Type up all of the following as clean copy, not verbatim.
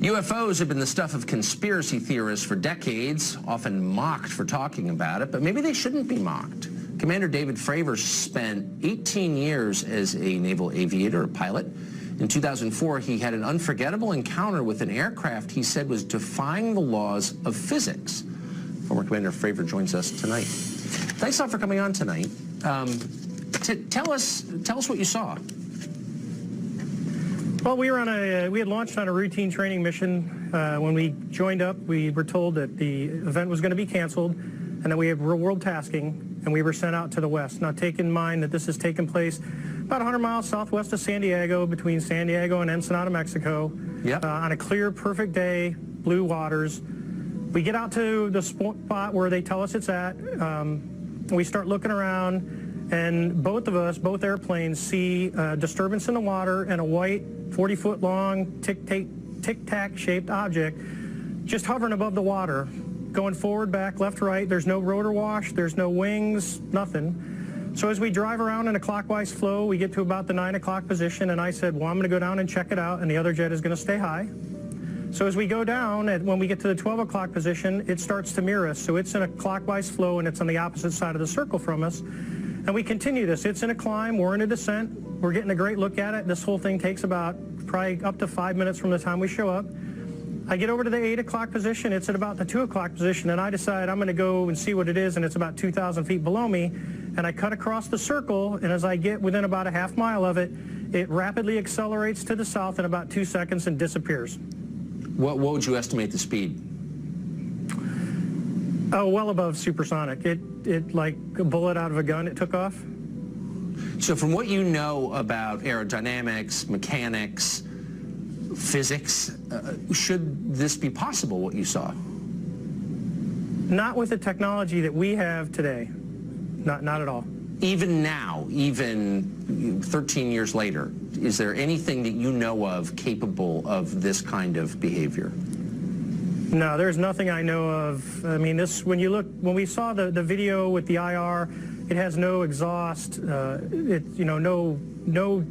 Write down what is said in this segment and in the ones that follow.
UFOs have been the stuff of conspiracy theorists for decades, often mocked for talking about it, but maybe they shouldn't be mocked. Commander David Fravor spent 18 years as a naval aviator, a pilot. In 2004, he had an unforgettable encounter with an aircraft he said was defying the laws of physics. Former Commander Fravor joins us tonight. Thanks a lot for coming on tonight. Tell us what you saw. Well, we had launched on a routine training mission. When we joined up, we were told that the event was going to be canceled and that we had real-world tasking, and we were sent out to the west. Now, take in mind that this has taken place about 100 miles southwest of San Diego, between San Diego and Ensenada, Mexico. Yep. On a clear, perfect day, blue waters. We get out to the spot where they tell us it's at. We start looking around, and both airplanes see a disturbance in the water and a white 40-foot long tic-tac shaped object just hovering above the water, going forward, back, left, right. There's no rotor wash, there's no wings, nothing. So as we drive around in a clockwise flow, we get to about the 9 o'clock position, and I said, well, I'm going to go down and check it out, and the other jet is going to stay high. So as we go down, and when we get to the 12 o'clock position, it starts to mirror us. So it's in a clockwise flow, and it's on the opposite side of the circle from us. And we continue this. It's in a climb. We're in a descent. We're getting a great look at it. This whole thing takes about probably up to 5 minutes from the time we show up. I get over to the 8 o'clock position. It's at about the 2 o'clock position, and I decide I'm going to go and see what it is, and it's about 2,000 feet below me. And I cut across the circle, and as I get within about a half mile of it, it rapidly accelerates to the south in about 2 seconds and disappears. What would you estimate the speed? Oh, well above supersonic. It like a bullet out of a gun, it took off. So from what you know about aerodynamics, mechanics, physics, should this be possible, what you saw? Not with the technology that we have today. Not at all. Even now, even 13 years later, is there anything that you know of capable of this kind of behavior? No, there's nothing I know of. I mean, when we saw the video with the IR, it has no exhaust, no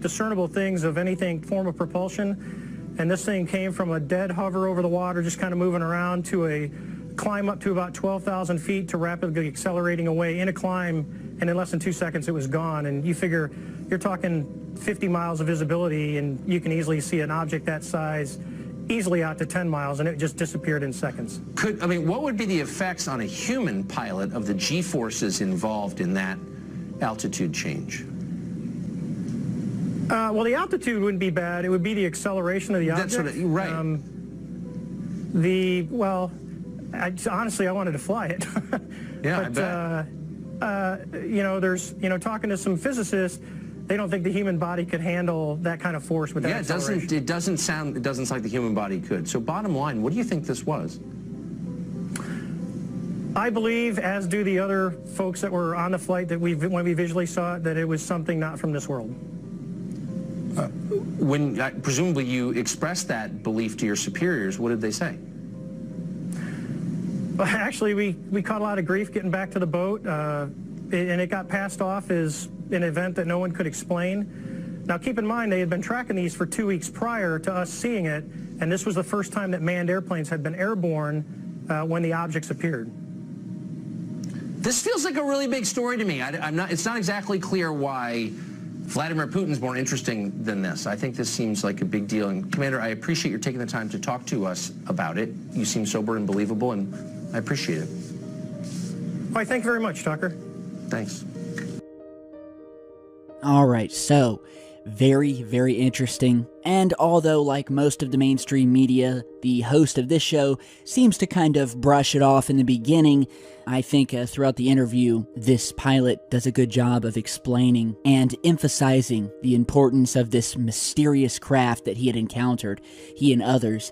discernible things of anything form of propulsion. And this thing came from a dead hover over the water, just kind of moving around, to a climb up to about 12,000 feet to rapidly accelerating away in a climb, and in less than 2 seconds it was gone. And you figure you're talking 50 miles of visibility, and you can easily see an object that size easily out to 10 miles, and it just disappeared in seconds. What would be the effects on a human pilot of the G-forces involved in that altitude change? Well, the altitude wouldn't be bad. It would be the acceleration of the object. That's what right. Honestly, I wanted to fly it. Yeah, but, I bet. Talking to some physicists, they don't think the human body could handle that kind of force with that acceleration. It doesn't sound like the human body could. So bottom line, what do you think this was? I believe, as do the other folks that were on the flight, that when we visually saw it, that it was something not from this world. When presumably you expressed that belief to your superiors, what did they say? Well, actually, we caught a lot of grief getting back to the boat, and it got passed off as an event that no one could explain. Now, keep in mind, they had been tracking these for 2 weeks prior to us seeing it, and this was the first time that manned airplanes had been airborne when the objects appeared. This feels like a really big story to me. It's not exactly clear why Vladimir Putin's more interesting than this. I think this seems like a big deal. And Commander, I appreciate your taking the time to talk to us about it. You seem sober and believable, and I appreciate it. All right, thank you very much, Tucker. Thanks. All right, so very, very interesting. And although, like most of the mainstream media, the host of this show seems to kind of brush it off in the beginning, I think throughout the interview, this pilot does a good job of explaining and emphasizing the importance of this mysterious craft that he had encountered, he and others,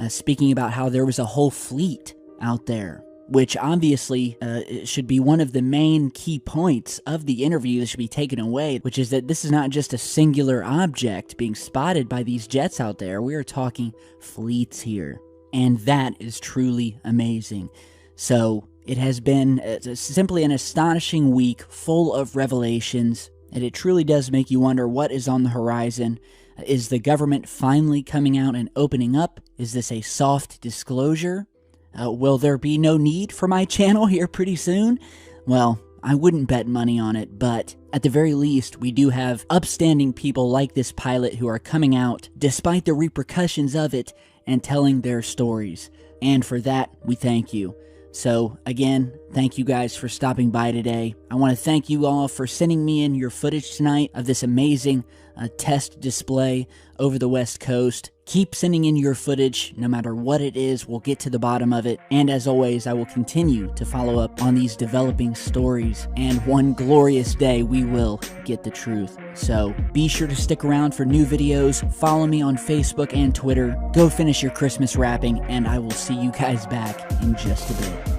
speaking about how there was a whole fleet out there, which obviously should be one of the main key points of the interview that should be taken away, which is that this is not just a singular object being spotted by these jets out there. We are talking fleets here, and that is truly amazing. So it has been simply an astonishing week full of revelations, and it truly does make you wonder what is on the horizon. Is the government finally coming out and opening up? Is this a soft disclosure? Will there be no need for my channel here pretty soon? Well, I wouldn't bet money on it, but at the very least, we do have upstanding people like this pilot who are coming out, despite the repercussions of it, and telling their stories. And for that, we thank you. So, again, thank you guys for stopping by today. I want to thank you all for sending me in your footage tonight of this amazing test display over the West Coast. Keep sending in your footage, no matter what it is, we'll get to the bottom of it. And as always, I will continue to follow up on these developing stories. And one glorious day, we will get the truth. So be sure to stick around for new videos. Follow me on Facebook and Twitter. Go finish your Christmas wrapping, and I will see you guys back in just a bit.